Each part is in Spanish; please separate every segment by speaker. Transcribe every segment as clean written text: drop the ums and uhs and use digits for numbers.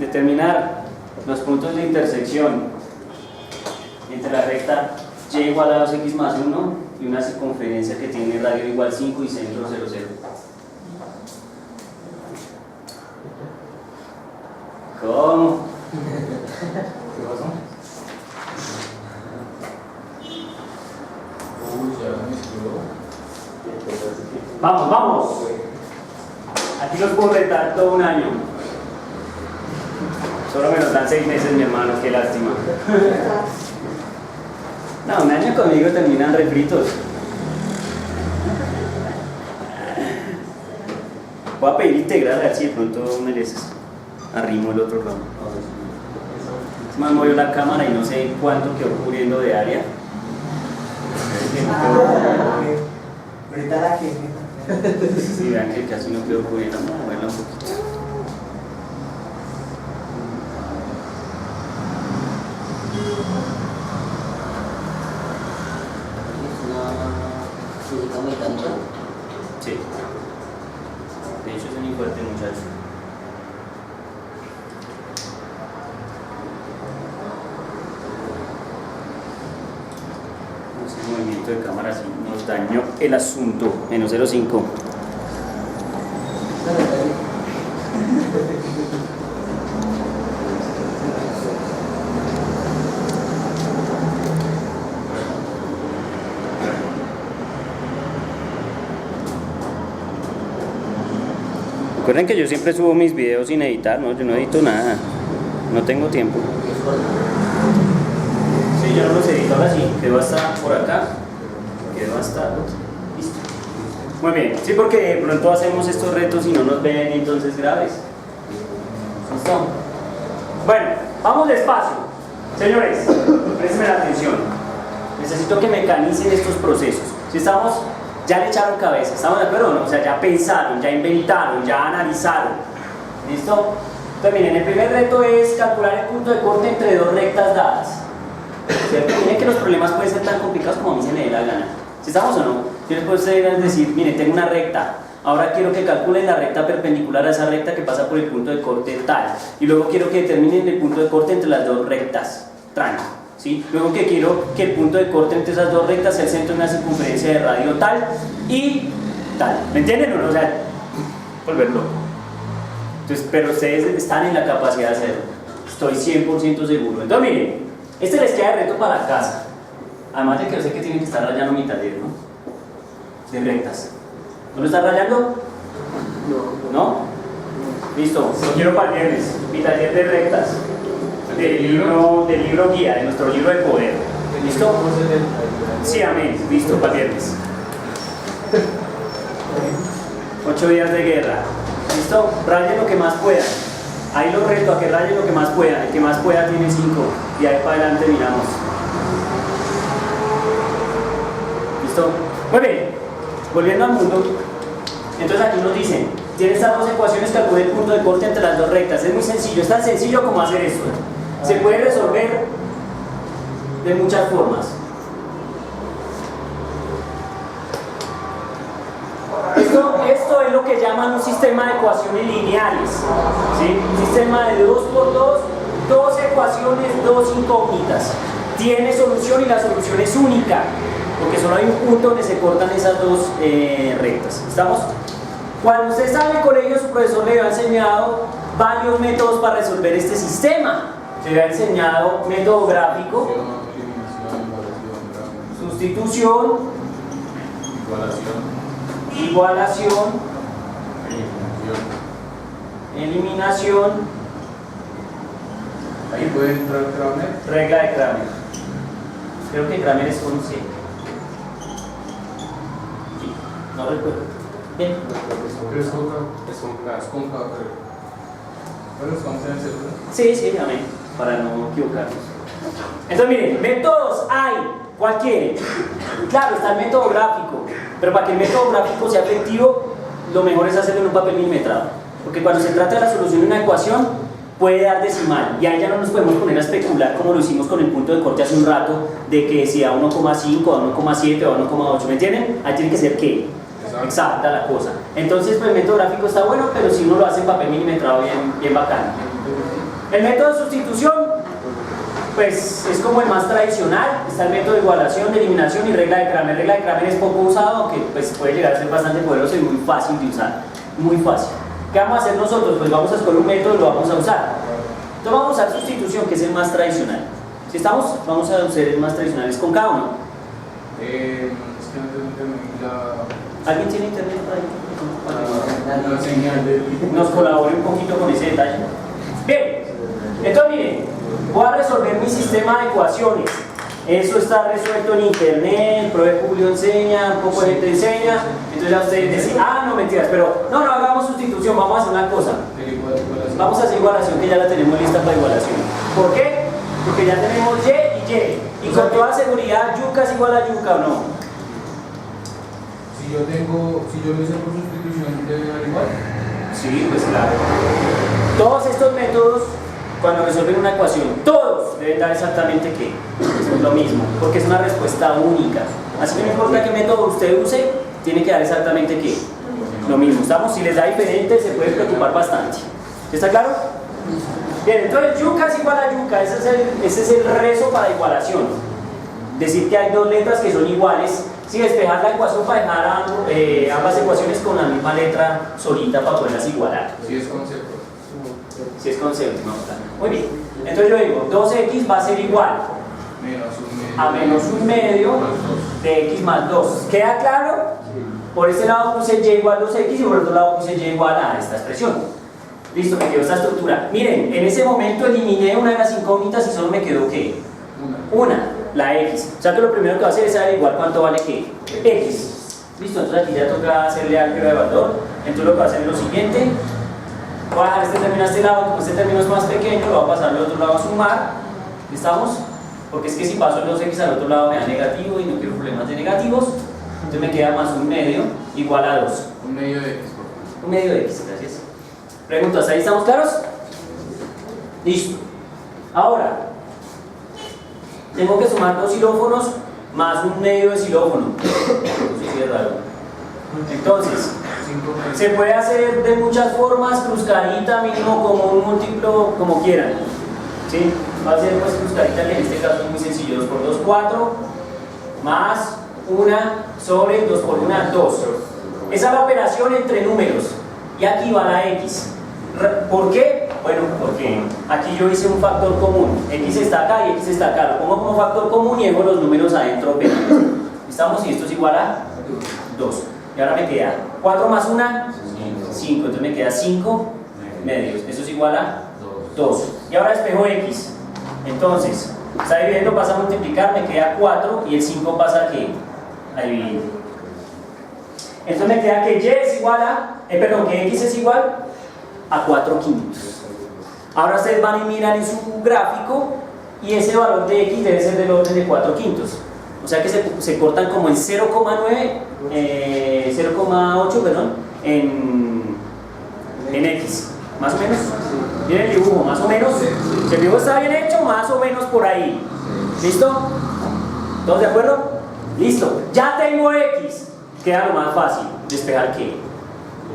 Speaker 1: determinar los puntos de intersección entre la recta y igual a 2x más 1 y una circunferencia que tiene radio igual 5 y centro 0, 0. ¿Cómo?
Speaker 2: ¿Qué pasó? Uy, ya me escribió.
Speaker 1: Vamos, vamos. Aquí los puedo retar todo un año. Solo me nos dan 6 meses, mi hermano, qué lástima. No, un año conmigo terminan refritos. Voy a pedir integral a ver si de pronto me les arrimo el otro ramo. Es más, movió la cámara y no sé cuánto quedó cubriendo de área.
Speaker 3: Ahorita la que.
Speaker 1: Sí, vean que casi no quedó cubriendo. Vamos a moverla un poquito.
Speaker 4: Física mecánica.
Speaker 1: Sí. De hecho es un fuerte muchacho. Ese movimiento de cámara sí nos dañó el asunto. Menos 0,5. Recuerden que yo siempre subo mis videos sin editar, ¿no? Yo no edito nada, no tengo tiempo. Sí, yo no los edito, ahora sí, quedó hasta por acá, quedó hasta... Listo. Muy bien, sí, porque de pronto hacemos estos retos y no nos ven entonces graves. ¿Listo? Bueno, vamos despacio. Señores, préstenme la atención. Necesito que mecanicen estos procesos. Si estamos... Ya le echaron cabeza, ¿estamos de acuerdo o no? O sea, ya pensaron, ya inventaron, ya analizaron. ¿Listo? Entonces miren, el primer reto es calcular el punto de corte entre dos rectas dadas. ¿Cierto? Miren que los problemas pueden ser tan complicados como a mí se me dé la gana. ¿Sí estamos o no? Yo les puedo decir, miren, tengo una recta. Ahora quiero que calculen la recta perpendicular a esa recta que pasa por el punto de corte tal. Y luego quiero que determinen el punto de corte entre las dos rectas. Tranqui. ¿Sí? Luego que quiero que el punto de corte entre esas dos rectas sea el centro de una circunferencia de radio tal y tal. ¿Me entienden o no? O sea, volver loco. Entonces, pero ustedes están en la capacidad de hacerlo. Estoy 100% seguro. Entonces, miren, este les queda de reto para la casa. Además de que yo sé que tienen que estar rayando mi taller, ¿no? De rectas. ¿No lo están rayando? ¿No? Listo. Lo quiero para el viernes. Mi taller de rectas. Del libro guía, de nuestro libro de poder. ¿Listo? Sí, amén. Listo, para viernes. 8 días de guerra. ¿Listo? Rayen lo que más puedan. Ahí los reto a que rayen lo que más puedan. El que más pueda tiene 5. Y ahí para adelante miramos. ¿Listo? Muy bien. Volviendo al mundo. Entonces aquí nos dicen, tiene estas dos ecuaciones, calcula el punto de corte entre las dos rectas. Es muy sencillo, es tan sencillo como hacer esto. Se puede resolver de muchas formas. Esto es lo que llaman un sistema de ecuaciones lineales. ¿Sí? Un sistema de 2 por 2, dos ecuaciones, dos incógnitas. Tiene solución y la solución es única, porque solo hay un punto donde se cortan esas dos rectas. ¿Estamos? Cuando usted estaba en el colegio, su profesor le había enseñado varios métodos para resolver este sistema. Se había enseñado método gráfico, sustitución, igualación, eliminación,
Speaker 2: ahí puede entrar Kramer.
Speaker 1: Regla de Kramer. Creo que Kramer es con C. Sí, no recuerdo. Bien.
Speaker 2: Es con K. Bueno, es con C, ¿verdad?
Speaker 1: Sí, sí, amén. Para no equivocarnos. Entonces miren, métodos hay. ¿Cuál quieren? Claro, está el método gráfico. Pero para que el método gráfico sea efectivo, lo mejor es hacerlo en un papel milimetrado. Porque cuando se trata de la solución de una ecuación, puede dar decimal. Y ahí ya no nos podemos poner a especular como lo hicimos con el punto de corte hace un rato, de que si a 1,5, a 1,7 o a 1,8. ¿Me entienden? Ahí tiene que ser ¿qué? Exacta la cosa. Entonces, pues el método gráfico está bueno, pero si uno lo hace en papel milimetrado, bien bacán. El método de sustitución, pues es como el más tradicional. Está el método de igualación, de eliminación y regla de Kramer. Regla de Kramer es poco usado, aunque pues, puede llegar a ser bastante poderoso y muy fácil de usar. Muy fácil. ¿Qué vamos a hacer nosotros? Pues vamos a escoger un método y lo vamos a usar. Entonces vamos a usar sustitución, que es el más tradicional. Si estamos, vamos a usar el más tradicional, es con cada uno.
Speaker 2: Es que no tengo la...
Speaker 1: ¿Alguien tiene internet ahí?
Speaker 2: La señal de...
Speaker 1: Nos colabore un poquito con ese detalle. Bien, entonces miren, voy a resolver mi sistema de ecuaciones. Eso está resuelto en internet, el profe Julio enseña, un poco de gente enseña. Entonces ya ustedes decían, ah, no, mentiras, pero no hagamos sustitución, vamos a hacer una cosa. Vamos a hacer igualación, que ya la tenemos lista para igualación. ¿Por qué? Porque ya tenemos y y y. Y con toda seguridad, yuca es igual a yuca o no.
Speaker 2: Si yo lo hice por sustitución, ¿debe dar igual?
Speaker 1: Sí, pues claro. Todos estos métodos, cuando resuelven una ecuación, todos deben dar exactamente qué. Es lo mismo, porque es una respuesta única. Así que no importa qué método usted use, tiene que dar exactamente qué. Lo mismo. ¿Estamos? Si les da diferente, se puede preocupar bastante. ¿Está claro? Bien, entonces yuca es igual a yuca. Ese es el rezo para igualación. Decir que hay dos letras que son iguales. Si despejar la ecuación para dejar ambas ecuaciones con la misma letra solita para poderlas igualar.
Speaker 2: Si es concepto.
Speaker 1: Si es concepto, no. Muy bien. Entonces yo digo, 2x va a ser igual a menos un medio de x más 2. ¿Queda claro? Por este lado puse y igual a 2x y por otro lado puse y igual a esta expresión. Listo, me quedó esta estructura. Miren, en ese momento eliminé una de las incógnitas y solo me quedó ¿qué? Una, la x. O sea que lo primero que va a hacer es averiguar cuánto vale ¿qué? X. Listo, entonces aquí ya toca hacerle álgebra de valor. Entonces lo que va a hacer es lo siguiente. Voy a dejar este término a este lado, como este término es más pequeño, lo voy a pasar al otro lado a sumar. ¿Estamos? Porque es que si paso el 2x al otro lado me da negativo y no quiero problemas de negativos. Entonces me queda más un medio igual a 2.
Speaker 2: Un medio de x, por
Speaker 1: Un
Speaker 2: favor.
Speaker 1: medio de x, gracias. Preguntas, ¿ahí estamos claros? Listo. Ahora, tengo que sumar dos xilófonos más un medio de xilófono. Eso sí es raro. Entonces, se puede hacer de muchas formas, cruzcarita, mínimo común, múltiplo, como quieran. ¿Sí? Va a ser pues cruzcarita, que en este caso es muy sencillo. 2 por 2, 4, más 1 sobre 2 por 1, 2. Esa es la operación entre números. Y aquí va la x. ¿Por qué? Bueno, porque aquí yo hice un factor común. X está acá y x está acá. Lo pongo como factor común y dejo los números adentro pegados. ¿Estamos? Y esto es igual a 2. Y ahora me queda 4 más 1, 5. Entonces me queda 5 medios. Eso es igual a 2. Y ahora despejo x. Entonces, está dividiendo, pasa a multiplicar, me queda 4 y el 5 pasa a ¿qué? A dividir. Entonces me queda que y es igual a, que x es igual a 4 quintos. Ahora ustedes van y miran en su gráfico y ese valor de x debe ser del orden de 4 quintos. O sea que se cortan como en 0,9, 0,8, perdón, en x, más o menos. Miren el dibujo, más o menos. Si el dibujo está bien hecho, más o menos por ahí. ¿Listo? ¿Todos de acuerdo? Listo. Ya tengo x. Queda lo más fácil. ¿Despejar qué?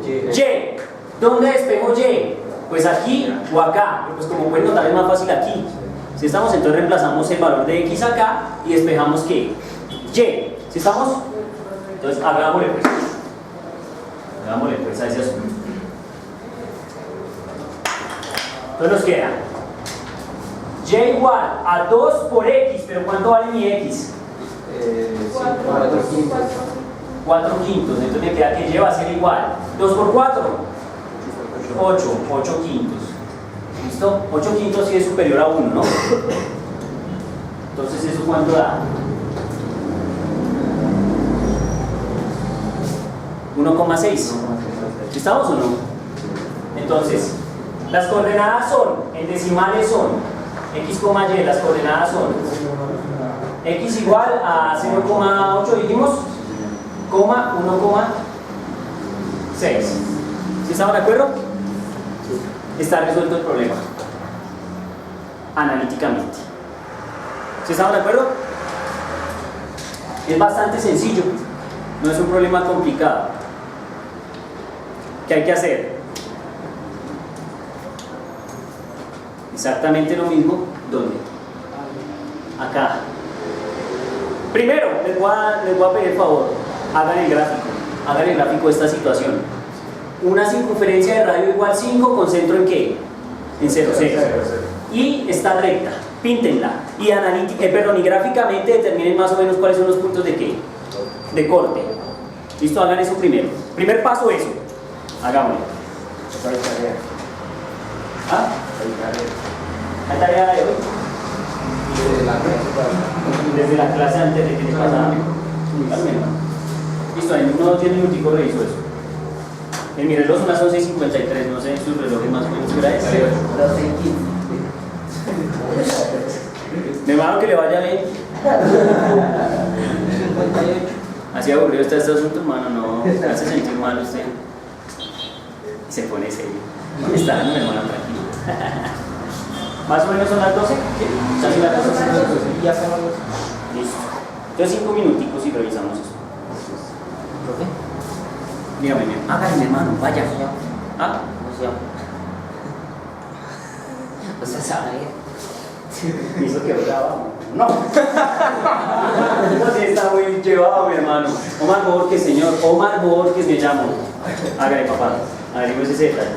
Speaker 1: Y. ¿Dónde despejo y? Pues aquí o acá. Pues como pueden notar es más fácil aquí. Si estamos, entonces reemplazamos el valor de x acá y despejamos ¿qué? Y. ¿Si estamos? Entonces hagámosle pues. Hagámosle pues a ese asunto. Entonces nos queda y igual a 2 por x, pero ¿cuánto vale mi x? 4 quintos, entonces me queda que y va a ser igual 2 por 4 8 quintos. ¿Listo? 8 quintos si es superior a 1, ¿no? Entonces ¿eso cuánto da? 1,6. ¿Estamos o no? Entonces las coordenadas son, en decimales son x, y, las coordenadas son x igual a 0,8 dijimos, 1,6. ¿Sí estamos de acuerdo? Está resuelto el problema analíticamente. ¿Sí estamos de acuerdo? Es bastante sencillo, no es un problema complicado. ¿Qué hay que hacer? Exactamente lo mismo, ¿dónde? Acá. Primero, les voy a pedir el favor, hagan el gráfico de esta situación. Una circunferencia de radio igual 5, con centro en qué? En 0, 0. Y está recta, píntenla. Y y gráficamente determinen más o menos cuáles son los puntos de qué? De corte. Listo, hagan eso primero. Primer paso, eso. Hagámoslo. ¿Ah? ¿Hay tarea de hoy? Desde la clase antes de que les pasara. Listo, en unos 10 minuticos reviso eso. Mi reloj son las 11:53, no sé, sus relojes más o menos ¿qué hora es?
Speaker 3: 12:15.
Speaker 1: Me va que le vaya bien. Así aburrido está este asunto, hermano, no me hace sentir mal usted. Y se pone serio. Está dando hermano tranquilo. Más o menos son las 12. ¿Sí? ¿Casi las 12?
Speaker 3: Ya son las 12.
Speaker 1: Listo. Entonces 5 minuticos y revisamos eso. Dígame, hágale, hermano, vaya. ¿Ah?
Speaker 3: Usted sabe.
Speaker 1: Hizo que bravo. No. No, sí está muy llevado, mi hermano. Omar Borges, señor. Omar Borges me llamo. Hágale, papá. Averigüe ese detalle.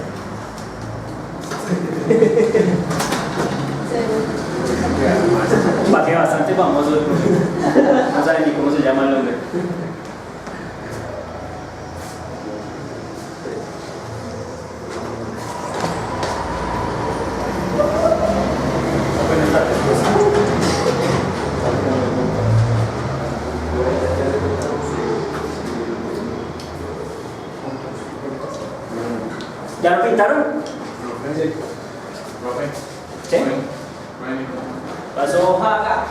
Speaker 1: Para que bastante famoso el profe. No saben ni cómo se llama el hombre. Buenas tardes. ¿Ya lo pintaron? ¿Sí? Pasó hoja.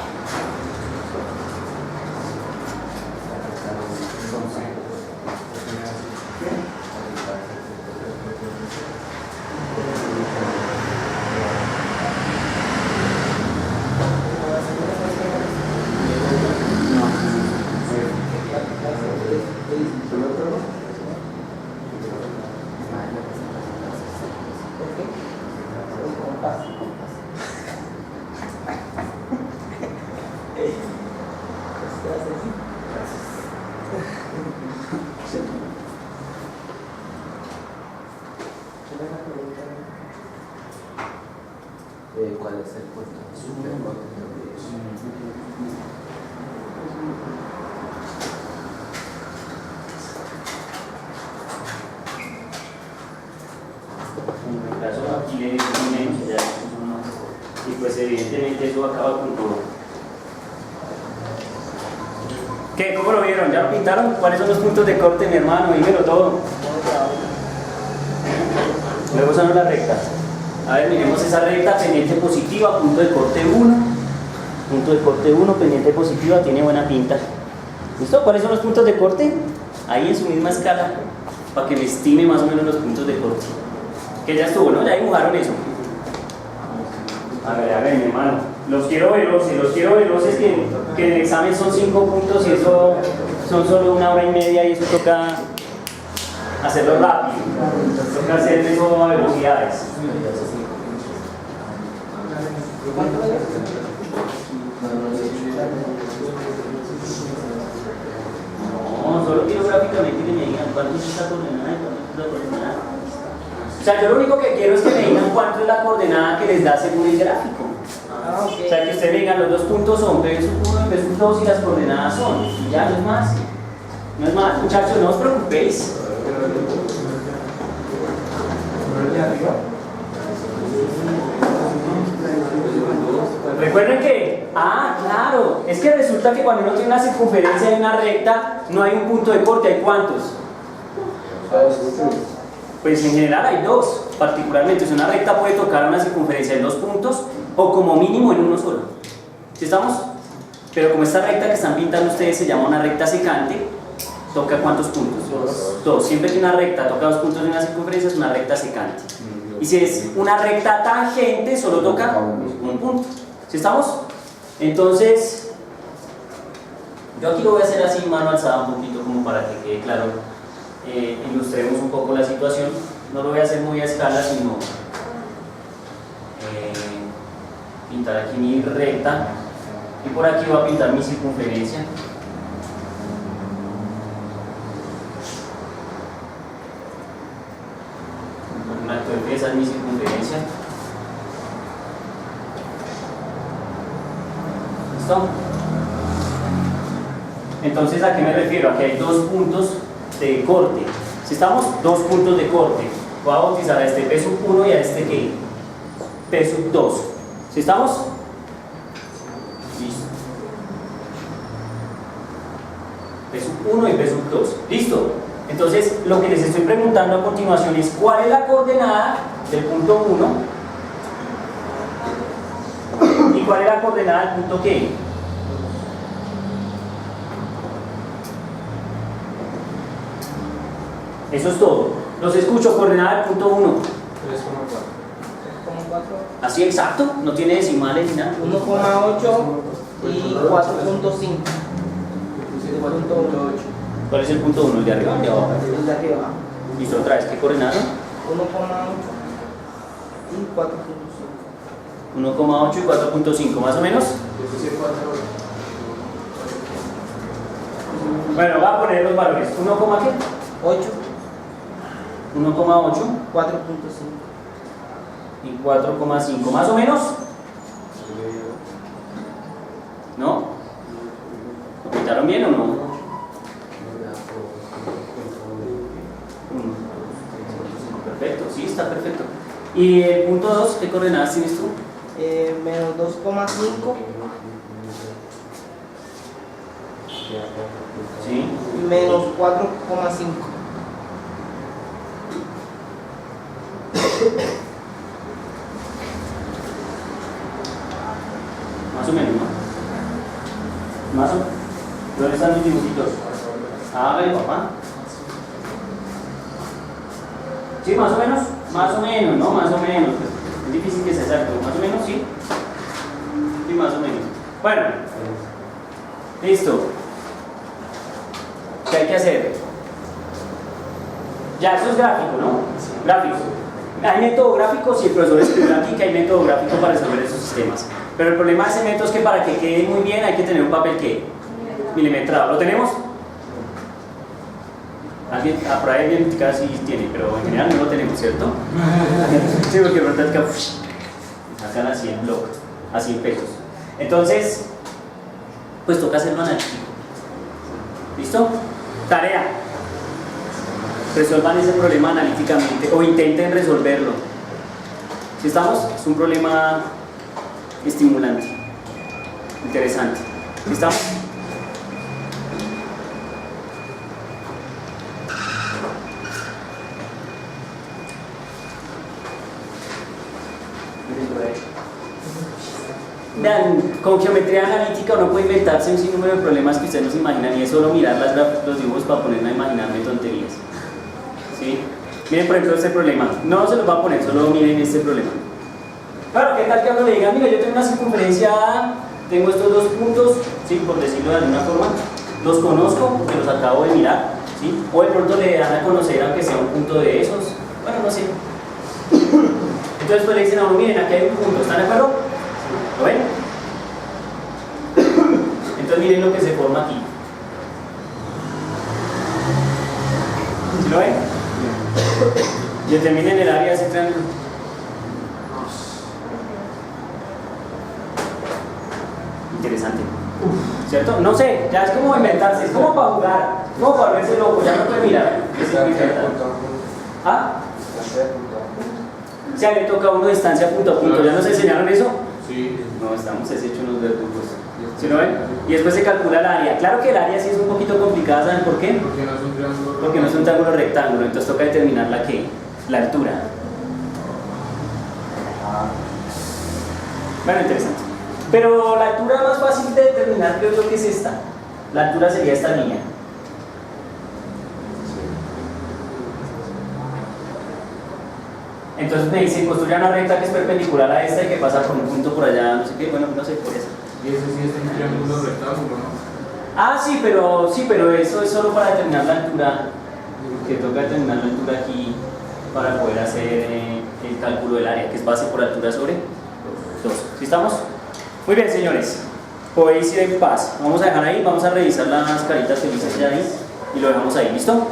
Speaker 3: ¿Cuál es el punto?
Speaker 1: En el caso aquí le menos, ya y pues evidentemente eso acaba con todo. ¿Qué? ¿Cómo lo vieron? ¿Ya lo pintaron? ¿Cuáles son los puntos de corte, mi hermano? Dímelo todo. Luego son las rectas. A ver, miremos esa recta, pendiente positiva, punto de corte 1. Punto de corte 1, pendiente positiva, tiene buena pinta. ¿Listo? ¿Cuáles son los puntos de corte? Ahí en su misma escala, para que me estime más o menos los puntos de corte. Que ya estuvo, ¿no? Ya dibujaron eso. A ver, mi hermano. Los quiero veloces que en el examen son 5 puntos y eso son solo 1 hora y media y eso toca hacerlo rápido. Toca hacer eso a velocidades. No, solo quiero gráficamente que me digan cuánto es esta coordenada y cuánto es la coordenada. O sea, yo lo único que quiero es que me digan cuánto es la coordenada que les da según el gráfico. O sea, que ustedes me digan los 2 puntos son P sub 1 y P sub 2 y las coordenadas son. Y ya, no es más. No es más, muchachos, no os preocupéis. Recuerden que, claro, es que resulta que cuando uno tiene una circunferencia y una recta, no hay un punto de corte, ¿hay cuántos? Pues en general hay 2, particularmente. Si una recta puede tocar una circunferencia en 2 puntos o como mínimo en uno solo. ¿Sí estamos? Pero como esta recta que están pintando ustedes se llama una recta secante, ¿toca cuántos puntos? 2. Siempre que una recta toca 2 puntos en una circunferencia es una recta secante. Y si es una recta tangente, solo toca un punto. ¿Sí estamos? Entonces, yo aquí lo voy a hacer así, mano alzada un poquito, como para que quede claro, ilustremos un poco la situación. No lo voy a hacer muy a escala, sino pintar aquí mi recta y por aquí voy a pintar mi circunferencia. Esa es mi circunferencia. ¿Listo? Entonces, ¿a qué me refiero? Aquí hay dos puntos de corte. Si estamos, dos puntos de corte. Voy a bautizar a este P1 y a este ¿qué? P2. ¿Si estamos? Listo. P1 y P2. ¿Listo? Entonces, lo que les estoy preguntando a continuación es ¿cuál es la coordenada del punto 1? ¿Y cuál es la coordenada del punto qué? Eso es todo. Los escucho, coordenada del punto 1.
Speaker 2: 3,4.
Speaker 3: 3,4.
Speaker 1: Así exacto, no tiene decimales ni nada.
Speaker 3: 1,8 y 4,5. 4,8.
Speaker 1: ¿Cuál es el punto 1? ¿El de arriba o el de abajo?
Speaker 3: El de arriba.
Speaker 1: Listo, otra vez, ¿qué coordenada?
Speaker 3: 1,8 y 4,5.
Speaker 1: 1,8 y 4,5, más o menos. Bueno, voy a poner los valores. 1, ¿qué?
Speaker 3: 8,
Speaker 1: 1,8
Speaker 3: 4,5.
Speaker 1: y 4,5, más o menos. ¿No? ¿Lo pintaron bien o no? Perfecto, sí, está perfecto. ¿Y el punto 2, qué coordenadas tienes tú?
Speaker 3: Menos 2,5
Speaker 1: Sí.
Speaker 3: y menos 4,5.
Speaker 1: Más o menos, ¿no? Más o menos. ¿Dónde están mis dibujitos? Ah, vale, papá. Sí, más o menos. Más o menos, ¿no? Más o menos. Es difícil que sea exacto. Más o menos, sí. Sí, más o menos. Bueno. Listo. ¿Qué hay que hacer? Ya, eso es gráfico, ¿no? Gráfico. Hay método gráfico, si el profesor escribió aquí que hay método gráfico para resolver esos sistemas. Pero el problema de ese método es que para que quede muy bien hay que tener un papel que milimetrado. ¿Lo tenemos? Alguien, por ahí alguien casi tiene, pero en general no lo tenemos, ¿cierto? Sí, porque verdad es que sacan así en blog, así en pesos. Entonces, pues toca hacerlo analítico. ¿Listo? Tarea. Resuelvan ese problema analíticamente o intenten resolverlo. Si estamos, es un problema estimulante, interesante. ¿Si estamos? Vean, con geometría analítica uno puede inventarse un sinnúmero de problemas que ustedes no se imaginan y es solo mirar los dibujos para ponerme a imaginarme tonterías. ¿Sí? Miren por ejemplo este problema, no se los va a poner, solo miren este problema. Claro, ¿qué tal que a uno le diga, mira, yo tengo una circunferencia A, tengo estos dos puntos, ¿sí? Por decirlo de alguna forma, los conozco porque los acabo de mirar, ¿sí? O de pronto le dan a conocer aunque sea un punto de esos, bueno, no sé. Entonces pues le dicen a uno, miren, aquí hay un punto, ¿están de acuerdo? ¿Lo ven? Entonces miren lo que se forma aquí. ¿Sí lo ven? Determinen el área de ese triángulo. Interesante. ¿Cierto? No sé, ya es como inventarse, es como para jugar, como para verse loco, ya no puede mirar. ¿Ah? Ya le toca a uno distancia punto a punto, ¿ya nos enseñaron eso?
Speaker 2: Sí.
Speaker 1: No, estamos hechos unos verdugos. ¿Sí lo ven? Y después se calcula el área. Claro que el área sí es un poquito complicada, ¿saben por qué?
Speaker 2: Porque no es un triángulo.
Speaker 1: Porque no es un triángulo rectángulo, entonces toca determinar la ¿qué? La altura. Bueno, interesante. Pero la altura más fácil de determinar creo yo que es esta. La altura sería esta línea. Entonces me dicen, construya una recta que es perpendicular a esta y que pasa por un punto por allá, no sé qué, bueno, no sé, por eso.
Speaker 2: Y ese sí es un triángulo rectángulo, ¿no?
Speaker 1: Ah, sí, pero eso es solo para determinar la altura, que toca determinar la altura aquí para poder hacer el cálculo del área, que es base por altura sobre 2. ¿Sí estamos? Muy bien, señores. Podéis ir en paz. Vamos a dejar ahí, vamos a revisar las caritas que dice ahí y lo dejamos ahí. ¿Listo?